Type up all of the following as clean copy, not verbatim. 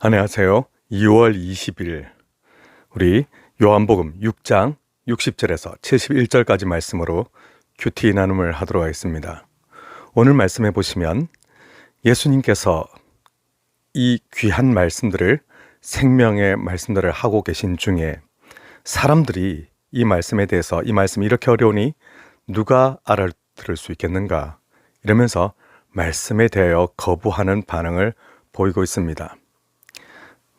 안녕하세요. 2월 20일 우리 요한복음 6장 60절에서 71절까지 말씀으로 큐티 나눔을 하도록 하겠습니다. 오늘 말씀해 보시면 예수님께서 이 귀한 말씀들을 생명의 말씀들을 하고 계신 중에 사람들이 이 말씀에 대해서 이 말씀이 이렇게 어려우니 누가 알아들을 수 있겠는가 이러면서 말씀에 대하여 거부하는 반응을 보이고 있습니다.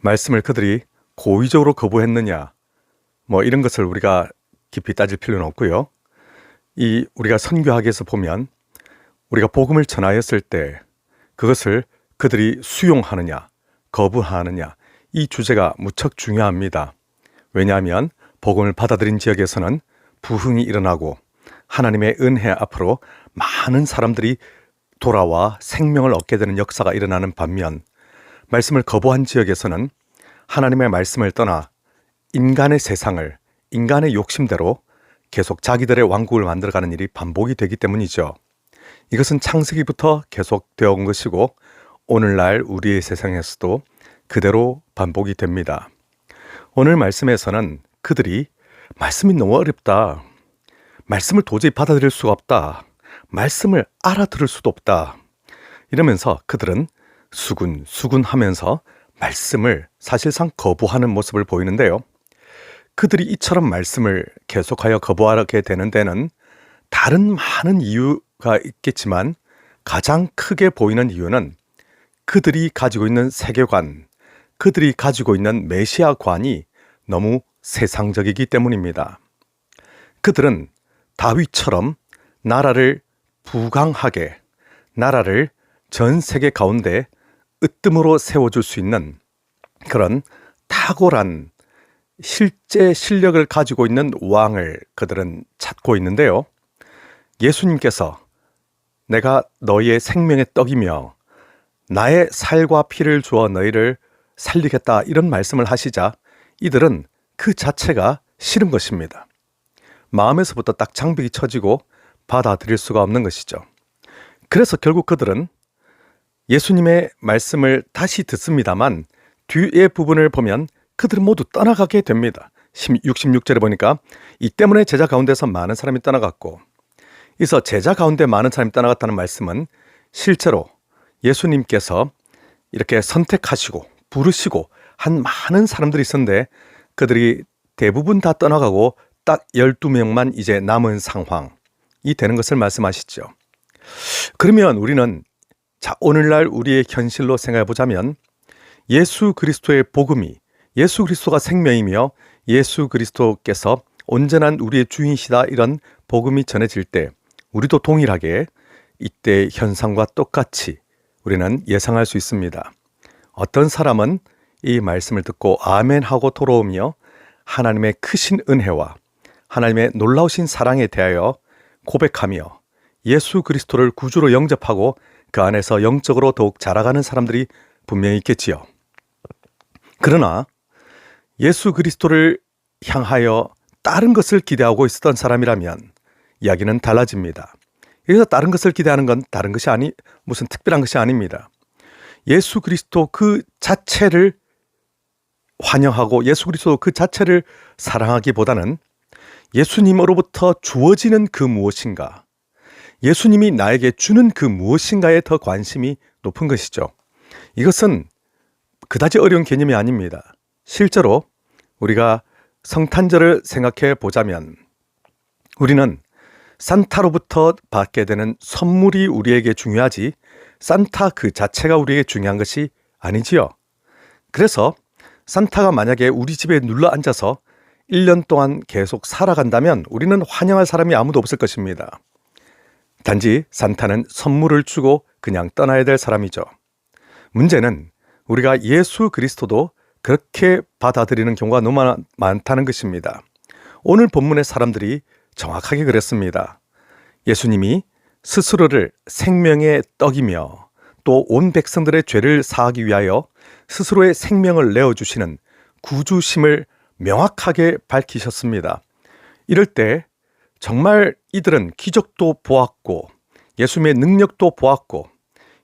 말씀을 그들이 고의적으로 거부했느냐 이런 것을 우리가 깊이 따질 필요는 없고요. 우리가 선교학에서 보면 우리가 복음을 전하였을 때 그것을 그들이 수용하느냐 거부하느냐 이 주제가 무척 중요합니다. 왜냐하면 복음을 받아들인 지역에서는 부흥이 일어나고 하나님의 은혜 앞으로 많은 사람들이 돌아와 생명을 얻게 되는 역사가 일어나는 반면 말씀을 거부한 지역에서는 하나님의 말씀을 떠나 인간의 세상을 인간의 욕심대로 계속 자기들의 왕국을 만들어가는 일이 반복이 되기 때문이죠. 이것은 창세기부터 계속되어 온 것이고 오늘날 우리의 세상에서도 그대로 반복이 됩니다. 오늘 말씀에서는 그들이 말씀이 너무 어렵다, 말씀을 도저히 받아들일 수가 없다, 말씀을 알아들을 수도 없다 이러면서 그들은 수군하면서 말씀을 사실상 거부하는 모습을 보이는데요. 그들이 이처럼 말씀을 계속하여 거부하게 되는 데는 다른 많은 이유가 있겠지만 가장 크게 보이는 이유는 그들이 가지고 있는 세계관, 그들이 가지고 있는 메시아관이 너무 세상적이기 때문입니다. 그들은 다윗처럼 나라를 부강하게, 나라를 전 세계 가운데 으뜸으로 세워줄 수 있는 그런 탁월한 실제 실력을 가지고 있는 왕을 그들은 찾고 있는데요. 예수님께서 내가 너희의 생명의 떡이며 나의 살과 피를 주어 너희를 살리겠다 이런 말씀을 하시자 이들은 그 자체가 싫은 것입니다. 마음에서부터 딱 장벽이 쳐지고 받아들일 수가 없는 것이죠. 그래서 결국 그들은 예수님의 말씀을 다시 듣습니다만 뒤의 부분을 보면 그들은 모두 떠나가게 됩니다. 66절에 보니까 이 때문에 제자 가운데서 많은 사람이 떠나갔고, 그래서 제자 가운데 많은 사람이 떠나갔다는 말씀은 실제로 예수님께서 이렇게 선택하시고 부르시고 한 많은 사람들이 있었는데 그들이 대부분 다 떠나가고 딱 12명만 이제 남은 상황이 되는 것을 말씀하시죠. 그러면 우리는 오늘날 우리의 현실로 생각해 보자면 예수 그리스도의 복음이 예수 그리스도가 생명이며 예수 그리스도께서 온전한 우리의 주인이시다 이런 복음이 전해질 때 우리도 동일하게 이때 현상과 똑같이 우리는 예상할 수 있습니다. 어떤 사람은 이 말씀을 듣고 아멘 하고 돌아오며 하나님의 크신 은혜와 하나님의 놀라우신 사랑에 대하여 고백하며 예수 그리스도를 구주로 영접하고 그 안에서 영적으로 더욱 자라가는 사람들이 분명히 있겠지요. 그러나 예수 그리스도를 향하여 다른 것을 기대하고 있었던 사람이라면 이야기는 달라집니다. 여기서 다른 것을 기대하는 건 다른 것이 무슨 특별한 것이 아닙니다. 예수 그리스도 그 자체를 환영하고 예수 그리스도 그 자체를 사랑하기보다는 예수님으로부터 주어지는 그 무엇인가, 예수님이 나에게 주는 그 무엇인가에 더 관심이 높은 것이죠. 이것은 그다지 어려운 개념이 아닙니다. 실제로 우리가 성탄절을 생각해 보자면 우리는 산타로부터 받게 되는 선물이 우리에게 중요하지 산타 그 자체가 우리에게 중요한 것이 아니지요. 그래서 산타가 만약에 우리 집에 눌러 앉아서 1년 동안 계속 살아간다면 우리는 환영할 사람이 아무도 없을 것입니다. 단지 산타는 선물을 주고 그냥 떠나야 될 사람이죠. 문제는 우리가 예수 그리스도도 그렇게 받아들이는 경우가 너무 많다는 것입니다. 오늘 본문의 사람들이 정확하게 그랬습니다. 예수님이 스스로를 생명의 떡이며 또 온 백성들의 죄를 사하기 위하여 스스로의 생명을 내어주시는 구주심을 명확하게 밝히셨습니다. 이럴 때 정말 이들은 기적도 보았고 예수님의 능력도 보았고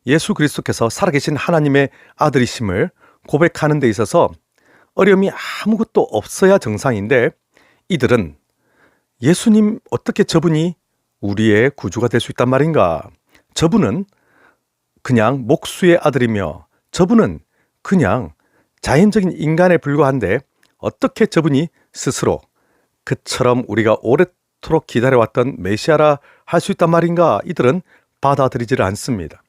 예수 그리스도께서 살아계신 하나님의 아들이심을 고백하는 데 있어서 어려움이 아무것도 없어야 정상인데 이들은 예수님 어떻게 저분이 우리의 구주가 될 수 있단 말인가? 저분은 그냥 목수의 아들이며 저분은 그냥 자연적인 인간에 불과한데 어떻게 저분이 스스로 그처럼 우리가 오랫도록 기다려왔던 메시아라 할 수 있단 말인가? 이들은 받아들이지를 않습니다.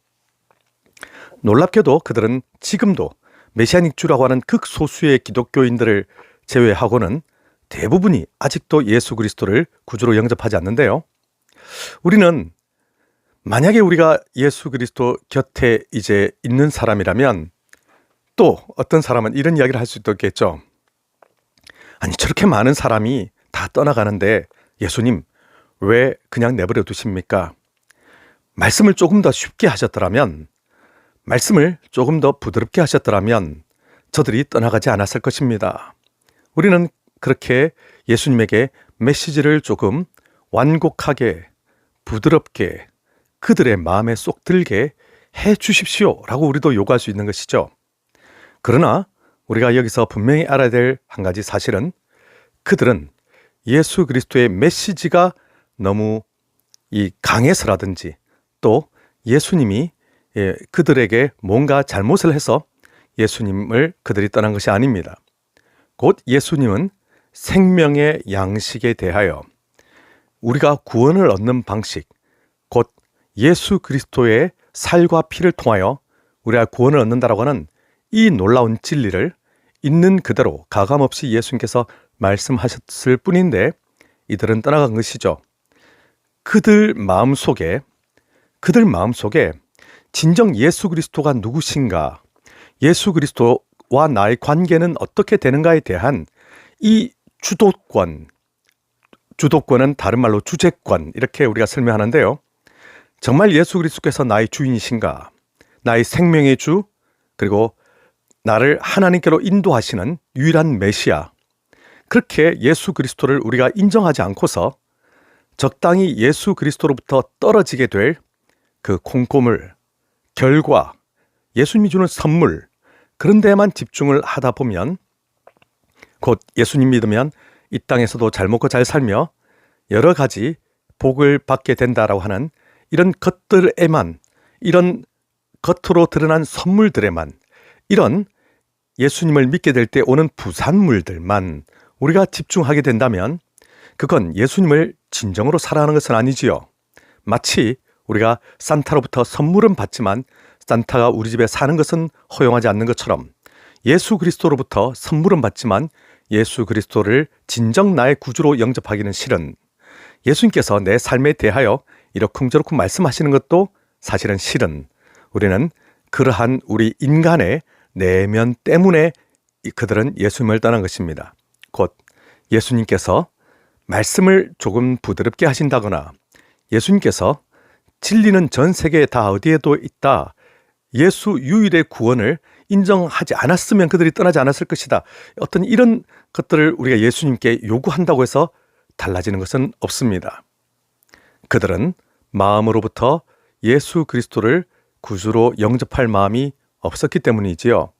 놀랍게도 그들은 지금도 메시아닉 주라고 하는 극소수의 기독교인들을 제외하고는 대부분이 아직도 예수 그리스도를 구주로 영접하지 않는데요. 우리는 만약에 우리가 예수 그리스도 곁에 이제 있는 사람이라면 또 어떤 사람은 이런 이야기를 할 수도 있겠죠. 아니 저렇게 많은 사람이 다 떠나가는데 예수님 왜 그냥 내버려 두십니까? 말씀을 조금 더 쉽게 하셨더라면, 말씀을 조금 더 부드럽게 하셨더라면 저들이 떠나가지 않았을 것입니다. 우리는 그렇게 예수님에게 메시지를 조금 완곡하게 부드럽게 그들의 마음에 쏙 들게 해 주십시오 라고 우리도 요구할 수 있는 것이죠. 그러나 우리가 여기서 분명히 알아야 될 한 가지 사실은 그들은 예수 그리스도의 메시지가 너무 강해서라든지 또 예수님이 그들에게 뭔가 잘못을 해서 예수님을 그들이 떠난 것이 아닙니다. 곧 예수님은 생명의 양식에 대하여 우리가 구원을 얻는 방식, 곧 예수 그리스도의 살과 피를 통하여 우리가 구원을 얻는다라고 하는 이 놀라운 진리를 있는 그대로 가감없이 예수님께서 말씀하셨을 뿐인데 이들은 떠나간 것이죠. 그들 마음속에 진정 예수 그리스도가 누구신가, 예수 그리스도와 나의 관계는 어떻게 되는가에 대한 이 주도권은 다른 말로 주재권 이렇게 우리가 설명하는데요. 정말 예수 그리스도께서 나의 주인이신가, 나의 생명의 주, 그리고 나를 하나님께로 인도하시는 유일한 메시아, 그렇게 예수 그리스도를 우리가 인정하지 않고서 적당히 예수 그리스도로부터 떨어지게 될 그 콩고물, 결과, 예수님이 주는 선물, 그런 데에만 집중을 하다 보면 곧 예수님 믿으면 이 땅에서도 잘 먹고 잘 살며 여러 가지 복을 받게 된다라고 하는 이런 것들에만, 이런 겉으로 드러난 선물들에만, 이런 예수님을 믿게 될 때 오는 부산물들만 우리가 집중하게 된다면 그건 예수님을 진정으로 사랑하는 것은 아니지요. 마치 우리가 산타로부터 선물은 받지만 산타가 우리 집에 사는 것은 허용하지 않는 것처럼 예수 그리스도로부터 선물은 받지만 예수 그리스도를 진정 나의 구주로 영접하기는 싫은, 예수님께서 내 삶에 대하여 이러쿵저러쿵 말씀하시는 것도 사실은 싫은, 우리는 그러한 우리 인간의 내면 때문에 그들은 예수님을 떠난 것입니다. 곧 예수님께서 말씀을 조금 부드럽게 하신다거나 예수님께서 진리는 전 세계에 다 어디에도 있다, 예수 유일의 구원을 인정하지 않았으면 그들이 떠나지 않았을 것이다, 어떤 이런 것들을 우리가 예수님께 요구한다고 해서 달라지는 것은 없습니다. 그들은 마음으로부터 예수 그리스도를 구주로 영접할 마음이 없었기 때문이지요.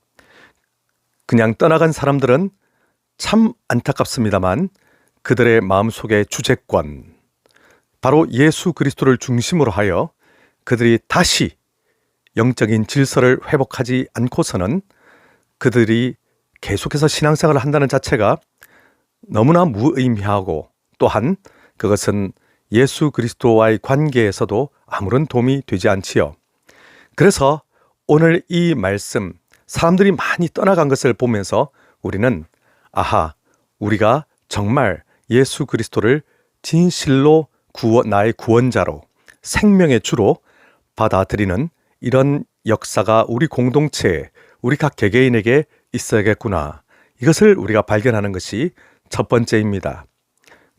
그냥 떠나간 사람들은 참 안타깝습니다만 그들의 마음속의 주재권, 바로 예수 그리스도를 중심으로 하여 그들이 다시 영적인 질서를 회복하지 않고서는 그들이 계속해서 신앙생활을 한다는 자체가 너무나 무의미하고 또한 그것은 예수 그리스도와의 관계에서도 아무런 도움이 되지 않지요. 그래서 오늘 이 말씀, 사람들이 많이 떠나간 것을 보면서 우리는 우리가 정말 예수 그리스도를 진실로 나의 구원자로, 생명의 주로 받아들이는 이런 역사가 우리 공동체에, 우리 각 개개인에게 있어야겠구나, 이것을 우리가 발견하는 것이 첫 번째입니다.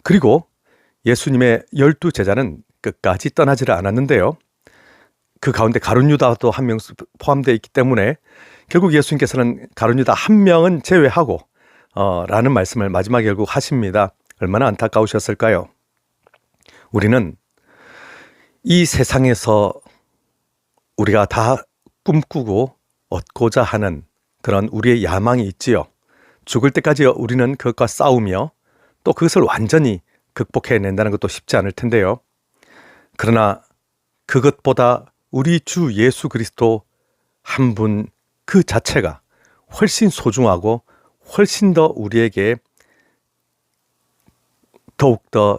그리고 예수님의 12제자는 끝까지 떠나지를 않았는데요. 그 가운데 가룟 유다도 한 명 포함되어 있기 때문에 결국 예수님께서는 가룟 유다 한 명은 제외하고 라는 말씀을 마지막에 결국 하십니다. 얼마나 안타까우셨을까요? 우리는 이 세상에서 우리가 다 꿈꾸고 얻고자 하는 그런 우리의 야망이 있지요. 죽을 때까지 우리는 그것과 싸우며 또 그것을 완전히 극복해낸다는 것도 쉽지 않을 텐데요. 그러나 그것보다 우리 주 예수 그리스도 한 분 그 자체가 훨씬 소중하고 훨씬 더 우리에게 더욱더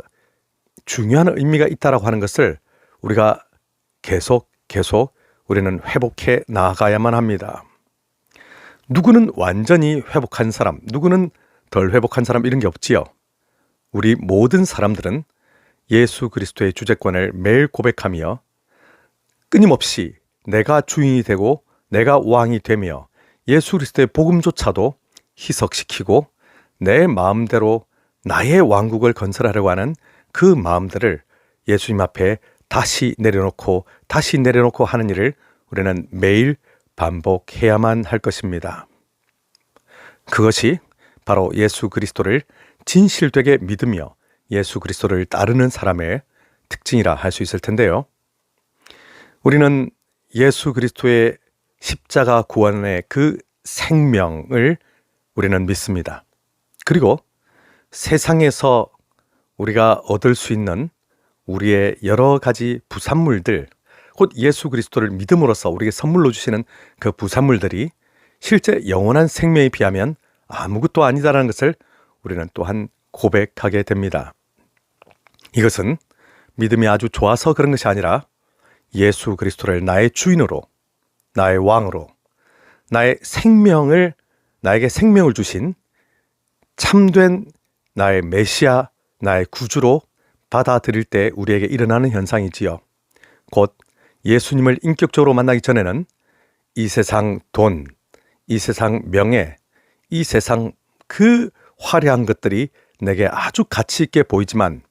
중요한 의미가 있다라고 하는 것을 우리가 계속 우리는 회복해 나가야만 합니다. 누구는 완전히 회복한 사람, 누구는 덜 회복한 사람 이런 게 없지요. 우리 모든 사람들은 예수 그리스도의 주재권을 매일 고백하며 끊임없이 내가 주인이 되고 내가 왕이 되며 예수 그리스도의 복음조차도 희석시키고 내 마음대로 나의 왕국을 건설하려고 하는 그 마음들을 예수님 앞에 다시 내려놓고 하는 일을 우리는 매일 반복해야만 할 것입니다. 그것이 바로 예수 그리스도를 진실되게 믿으며 예수 그리스도를 따르는 사람의 특징이라 할 수 있을 텐데요. 우리는 예수 그리스도의 십자가 구원의 그 생명을 우리는 믿습니다. 그리고 세상에서 우리가 얻을 수 있는 우리의 여러 가지 부산물들, 곧 예수 그리스도를 믿음으로써 우리에게 선물로 주시는 그 부산물들이 실제 영원한 생명에 비하면 아무것도 아니다라는 것을 우리는 또한 고백하게 됩니다. 이것은 믿음이 아주 좋아서 그런 것이 아니라 예수 그리스도를 나의 주인으로, 나의 왕으로, 나에게 생명을 주신 참된 나의 메시아, 나의 구주로 받아들일 때 우리에게 일어나는 현상이지요. 곧 예수님을 인격적으로 만나기 전에는 이 세상 돈, 이 세상 명예, 이 세상 그 화려한 것들이 내게 아주 가치 있게 보이지만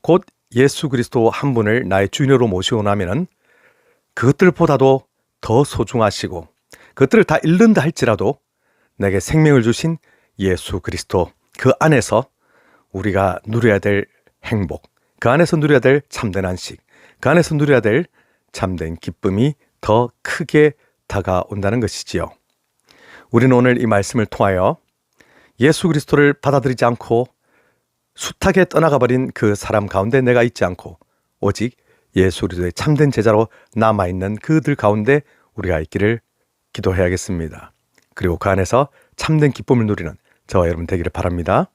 곧 예수 그리스도 한 분을 나의 주인으로 모시고 나면은 그것들보다도 더 소중하시고 그것들을 다 잃는다 할지라도 내게 생명을 주신 예수 그리스도 그 안에서 우리가 누려야 될 행복, 그 안에서 누려야 될 참된 안식, 그 안에서 누려야 될 참된 기쁨이 더 크게 다가온다는 것이지요. 우리는 오늘 이 말씀을 통하여 예수 그리스도를 받아들이지 않고 숱하게 떠나가 버린 그 사람 가운데 내가 있지 않고 오직 예수 그리스도의 참된 제자로 남아있는 그들 가운데 우리가 있기를 기도해야겠습니다. 그리고 그 안에서 참된 기쁨을 누리는 저와 여러분 되기를 바랍니다.